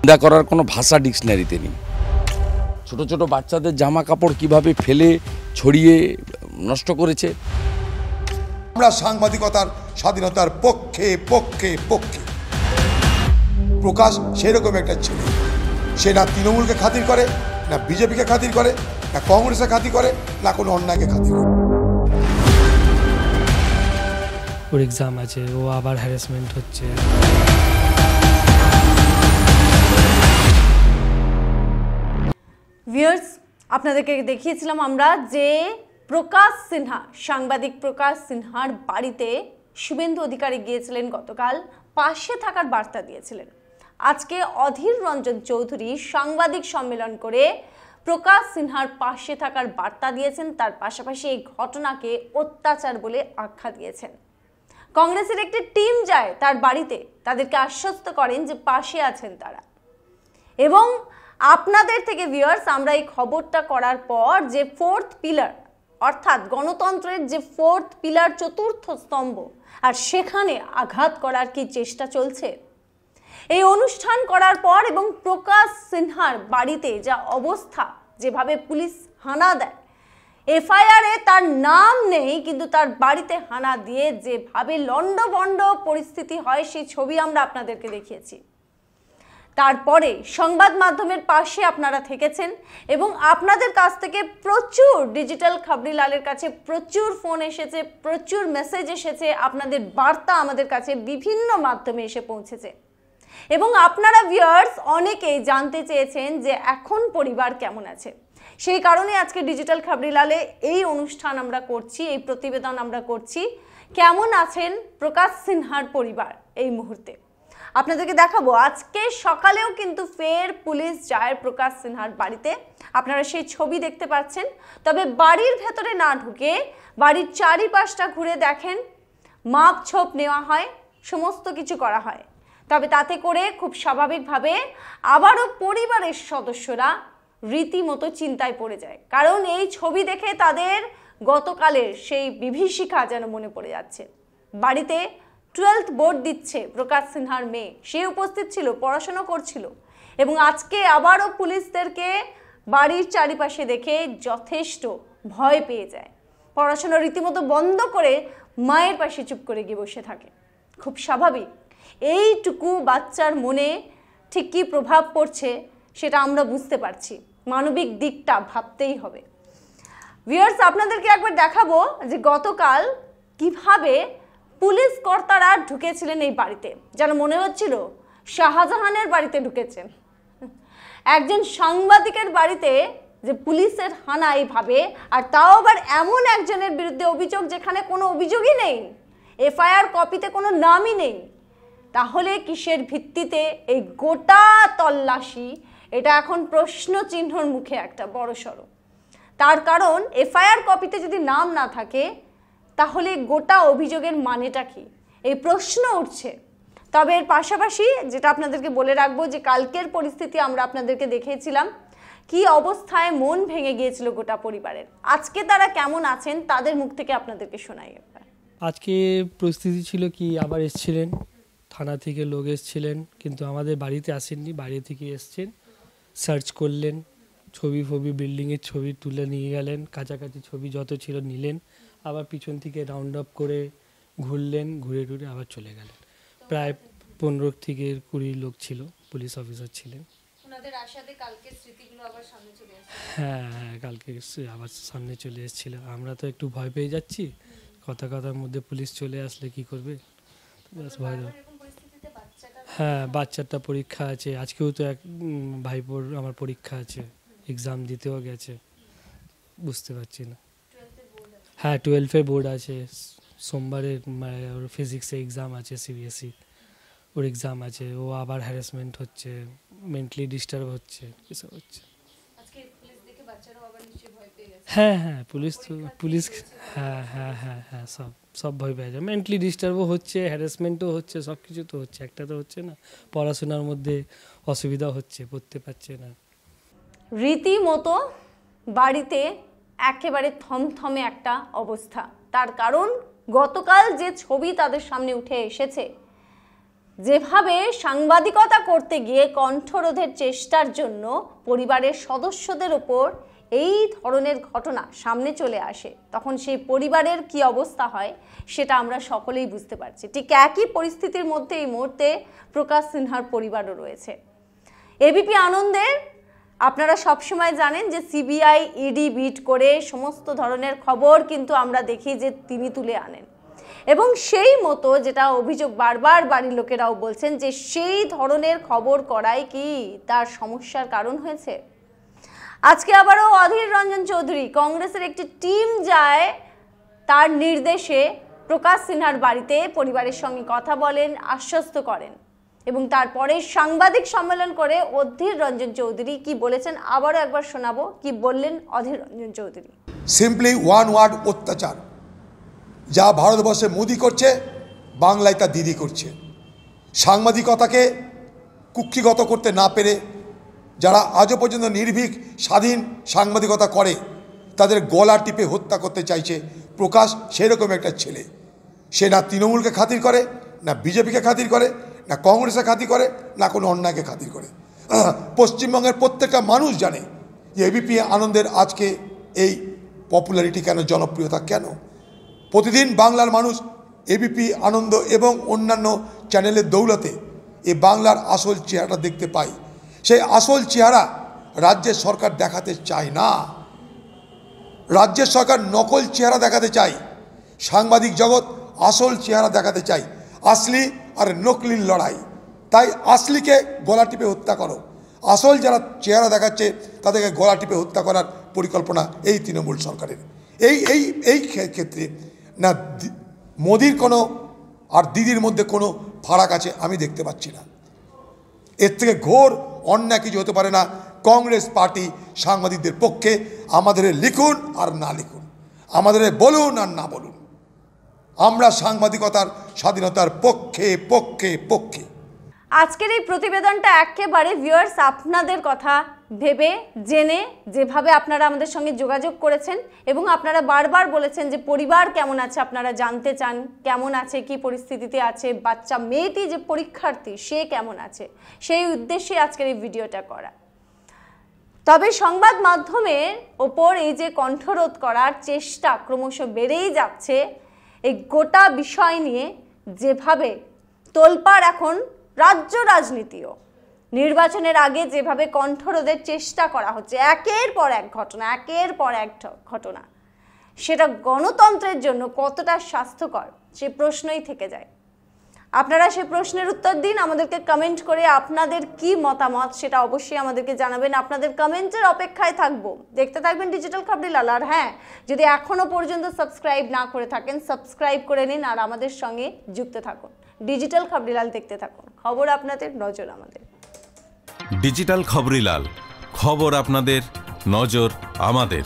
নিন্দা করার কোনো ভাষা ডিকশনারিতে নেই। ছোট ছোট বাচ্চাদের জামা কাপড় কিভাবে ফেলে ছড়িয়ে নষ্ট করেছে। আমরা সাংবাদিকতার স্বাধীনতার পক্ষে পক্ষে পক্ষে। প্রকাশ সেরকম একটা ছেলে, সে না তৃণমূলকে খাতির করে, না বিজেপিকে খাতির করে, না কংগ্রেসে খাতির করে, না কোনো অন্যায়কে খাতির করে। ওর এক্সাম আছে, ও আবার হ্যারাসমেন্ট হচ্ছে। ভিউয়ার্স, আপনাদেরকে দেখিয়েছিলাম আমরা যে প্রকাশ সিনহা, সাংবাদিক প্রকাশ সিনহার বাড়িতে শুভেন্দু অধিকারী গিয়েছিলেন গতকাল, পাশে থাকার বার্তা দিয়েছিলেন। আজকে অধীর রঞ্জন চৌধুরী সাংবাদিক সম্মেলন করে প্রকাশ সিনহার পাশে থাকার বার্তা দিয়েছেন, তার পাশাপাশি এই ঘটনাকে অত্যাচার বলে আখ্যা দিয়েছেন। কংগ্রেসের একটি টিম যায় তার বাড়িতে, তাদেরকে আশ্বস্ত করেন যে পাশে আছেন তারা। এবং আপনাদের থেকে ভিউয়ার্স, আমরা এই খবরটা করার পর যে ফোর্থ পিলার, অর্থাৎ গণতন্ত্রের যে ফোর্থ পিলার, চতুর্থ স্তম্ভ, আর সেখানে আঘাত করার কি চেষ্টা চলছে এই অনুষ্ঠান করার পর, এবং প্রকাশ সিনহার বাড়িতে যা অবস্থা, যেভাবে পুলিশ হানা দেয়, এফআইআরে তার নাম নেই কিন্তু তার বাড়িতে হানা দিয়ে যেভাবে লন্ডভন্ড পরিস্থিতি হয়, সেই ছবি আমরা আপনাদেরকে দেখিয়েছি। তারপরে সংবাদ মাধ্যমের পাশে আপনারা থেকেছেন এবং আপনাদের কাছ থেকে প্রচুর ডিজিটাল খবরিলালের কাছে প্রচুর ফোন এসেছে, প্রচুর মেসেজ এসেছে, আপনাদের বার্তা আমাদের কাছে বিভিন্ন মাধ্যমে এসে পৌঁছেছে। এবং আপনারা ভিউয়ার্স অনেকেই জানতে চেয়েছেন যে এখন পরিবার কেমন আছে। সেই কারণে আজকে ডিজিটাল খবরিলালে এই অনুষ্ঠান আমরা করছি, এই প্রতিবেদন আমরা করছি, কেমন আছেন প্রকাশ সিনহার পরিবার এই মুহূর্তে আপনাদেরকে দেখাবো। আজকে সকালেও কিন্তু ফের পুলিশ যায় প্রকাশ সিনহার বাড়িতে, আপনারা সেই ছবি দেখতে পাচ্ছেন। তবে বাড়ির ভেতরে না ঢুকে বাড়ির চারিপাশটা ঘুরে দেখেন, মাপ ছোপ নেওয়া হয়, সমস্ত কিছু করা হয়। তবে তাতে করে খুব স্বাভাবিকভাবে আবারও পরিবারের সদস্যরা রীতিমতো চিন্তায় পড়ে যায়, কারণ এই ছবি দেখে তাদের গতকালের সেই বিভীষিকা যেন মনে পড়ে যাচ্ছে। বাড়িতে 12th বোর্ড দিচ্ছে প্রকাশ সিনহার মেয়ে, সে উপস্থিত ছিল, পড়াশোনা করছিল, এবং আজকে আবারও পুলিশদেরকে বাড়ির চারিপাশে দেখে যথেষ্ট ভয় পেয়ে যায়। পড়াশোনা রীতিমতো বন্ধ করে মায়ের পাশে চুপ করে গিয়ে বসে থাকে। খুব স্বাভাবিক, এইটুকু বাচ্চার মনে ঠিক কী প্রভাব পড়ছে সেটা আমরা বুঝতে পারছি, মানবিক দিকটা ভাবতেই হবে। ভিউয়ার্স, আপনাদেরকে একবার দেখাবো যে গতকাল কিভাবে পুলিশ কর্তারা ঢুকেছিলেন এই বাড়িতে, যেন মনে হচ্ছিল শাহজাহানের বাড়িতে ঢুকেছেন। একজন সাংবাদিকের বাড়িতে যে পুলিশের হানা এইভাবে, আর তাও আবার এমন একজনের বিরুদ্ধে অভিযোগ যেখানে কোনো অভিযোগই নেই, এফআইআর কপিতে কোনো নামই নেই, তাহলে কিসের ভিত্তিতে এই গোটা তল্লাশি? এটা এখন প্রশ্ন চিহ্নর মুখে একটা বড় সড়ো। তার কারণ এফআইআর কপিতে যদি নাম না থাকে তাহলে গোটা অভিযোগের মানেটা কি, এই প্রশ্ন উঠছে। তবে এর পাশাপাশি যেটা আপনাদেরকে বলে রাখবো যে কালকের পরিস্থিতি আমরা আপনাদেরকে দেখিয়েছিলাম, কি অবস্থায় মন ভেঙে গিয়েছিল গোটা পরিবারের। আজকে তারা কেমন আছেন তাদের মুখ থেকে আপনাদেরকে শোনাই। আজকে পরিস্থিতি ছিল কি, আবার এসছিলেন থানা থেকে লোক এসছিলেন, কিন্তু আমাদের বাড়িতে আসেননি, বাড়ি থেকে এসছেন, সার্চ করলেন, ছবি বিল্ডিংয়ের ছবি তুলে নিয়ে গেলেন, কাছাকাছি ছবি যত ছিল নিলেন, আবার পিছন থেকে রাউন্ড আপ করে ঘুরলেন, ঘুরে টুরে আবার চলে গেলেন। প্রায় 15 থেকে 20 লোক ছিল, পুলিশ অফিসার ছিলেন। হ্যাঁ, কালকে আবার সামনে চলে এসেছিল। আমরা তো একটু ভয় পেয়ে যাচ্ছি, কথার মধ্যে পুলিশ চলে আসলে কি করবে, ভয়। হ্যাঁ, বাচ্চাটা পরীক্ষা আছে, আজকেও তো এক ভাইপোর আমার পরীক্ষা আছে, এক্সাম দিতেও গেছে, বুঝতে পারছি না। হ্যাঁ, 12-এর বোর্ড আছে, সোমবারে ওর ফিজিক্সে এক্সাম আছে, সিবিএসই ওর এক্সাম আছে, ও আবার হ্যারাসমেন্ট হচ্ছে, মেন্টালি ডিস্টার্ব হচ্ছে, এসব হচ্ছে। হ্যাঁ, পুলিশ হ্যাঁ সব ভয় পেয়ে যায়, মেন্টালি ডিস্টার্বও হচ্ছে, হ্যারাসমেন্টও হচ্ছে, সব কিছু তো হচ্ছে, একটা তো হচ্ছে না, পড়াশোনার মধ্যে অসুবিধা হচ্ছে, পড়তে পারছে না। রীতিমতো বাড়িতে একেবারে থমথমে একটা অবস্থা। তার কারণ গতকাল যে ছবি তাদের সামনে উঠে এসেছে, যেভাবে সাংবাদিকতা করতে গিয়ে কণ্ঠরোধের চেষ্টার জন্য পরিবারের সদস্যদের ওপর এই ধরনের ঘটনা সামনে চলে আসে, তখন সেই পরিবারের কি অবস্থা হয় সেটা আমরা সকলেই বুঝতে পারছি। ঠিক একই পরিস্থিতির মধ্যে এই মুহূর্তে প্রকাশ সিনহার পরিবারও রয়েছে। এবিপি আনন্দের আপনারা সবসময় জানেন যে সিবিআই ইডি বিট করে সমস্ত ধরনের খবর কিন্তু আমরা দেখি যে তিনি তুলে আনেন, এবং সেই মতো যেটা অভিযোগ বারবার বাড়ির লোকেরাও বলছেন যে সেই ধরনের খবর করাই কি তার সমস্যার কারণ হয়েছে। আজকে আবারও অধীর রঞ্জন চৌধুরী কংগ্রেসের একটি টিম যায় তার নির্দেশে প্রকাশ সিনহার বাড়িতে পরিবারের সঙ্গে কথা বলেন, আশ্বস্ত করেন, এবং তারপরে সাংবাদিক সম্মেলন করে অধীর রঞ্জন চৌধুরী কি বলেছেন আবারও একবার শোনাবো কি বললেন Adhir Ranjan Chowdhury. Simply one word অত্যাচার। যা ভারতবর্ষে মোদি করছে, বাংলায় তা দিদি করছে। সাংবাদিকতাকে কুক্ষিগত করতে না পেরে যারা আজও পর্যন্ত নির্ভীক স্বাধীন সাংবাদিকতা করে তাদের গলা টিপে হত্যা করতে চাইছে প্রকাশ সেরকম একটা ছেলে। সে না তৃণমূলকে খাতির করে, না বিজেপিকে খাতির করে, না কংগ্রেসে খাতির করে, না কোনো অন্যায়কে খাতির করে। পশ্চিমবঙ্গের প্রত্যেকটা মানুষ জানে যে এবিপি আনন্দের আজকে এই পপুলারিটি কেন, জনপ্রিয়তা কেন। প্রতিদিন বাংলার মানুষ এবিপি আনন্দ এবং অন্যান্য চ্যানেলের দৌলতে এই বাংলার আসল চেহারাটা দেখতে পাই। সেই আসল চেহারা রাজ্যের সরকার দেখাতে চায় না। রাজ্যের সরকার নকল চেহারা দেখাতে চায়, সাংবাদিক জগৎ আসল চেহারা দেখাতে চায়। আসলি আর নকলির লড়াই। তাই আসলিকে গলা টিপে হত্যা করো, আসল যারা চেহারা দেখাচ্ছে তাদেরকে গলা টিপে হত্যা করার পরিকল্পনা এই তৃণমূল সরকারের। এই ক্ষেত্রে না মোদির কোনো আর দিদির মধ্যে কোনো ফারাক আছে আমি দেখতে পাচ্ছি না। এর থেকে ঘোর অন্যায় কিছু হতে পারে না। কংগ্রেস পার্টি সাংবাদিকদের পক্ষে। আমাদের লিখুন আর না লিখুন, আমাদের বলুন আর না বলুন, আমরা সাংবাদিকতার স্বাধীনতার পক্ষে পক্ষে পক্ষে। আজকের এই প্রতিবেদনটা একেবারে ভিউয়ার্স আপনাদের কথা ভেবে জেনে, যেভাবে আপনারা আমাদের সঙ্গে যোগাযোগ করেছেন এবং আপনারা বারবার বলেছেন যে পরিবার কেমন আছে আপনারা জানতে চান, কেমন আছে, কি পরিস্থিতিতে আছে, বাচ্চা মেয়েটি যে পরীক্ষার্থী সে কেমন আছে, সেই উদ্দেশ্যে আজকের এই ভিডিওটা করা। তবে সংবাদ মাধ্যমের ওপর এই যে কণ্ঠরোধ করার চেষ্টা ক্রমশ বেড়েই যাচ্ছে, এই গোটা বিষয় নিয়ে যেভাবে তোলপাড় এখন রাজ্য রাজনীতিও, নির্বাচনের আগে যেভাবে কণ্ঠরোধের চেষ্টা করা হচ্ছে একের পর এক ঘটনা, সেটা গণতন্ত্রের জন্য কতটা স্বাস্থ্যকর সে প্রশ্নই থেকে যায়। আপনারা সে প্রশ্নের উত্তর দিন, আমাদেরকে কমেন্ট করে আপনাদের কি মতামত সেটা অবশ্যই আমাদেরকে জানাবেন। আপনাদের কমেন্টের অপেক্ষায় থাকবো। দেখতে থাকবেন ডিজিটাল খবরিলাল। আর হ্যাঁ, যদি এখনো পর্যন্ত সাবস্ক্রাইব না করে থাকেন সাবস্ক্রাইব করে নিন আর আমাদের সঙ্গে যুক্ত থাকুন। ডিজিটাল খবরিলাল দেখতে থাকুন, খবর আপনাদের, নজর আমাদের। ডিজিটাল খবরিলাল, খবর আপনাদের, নজর আমাদের।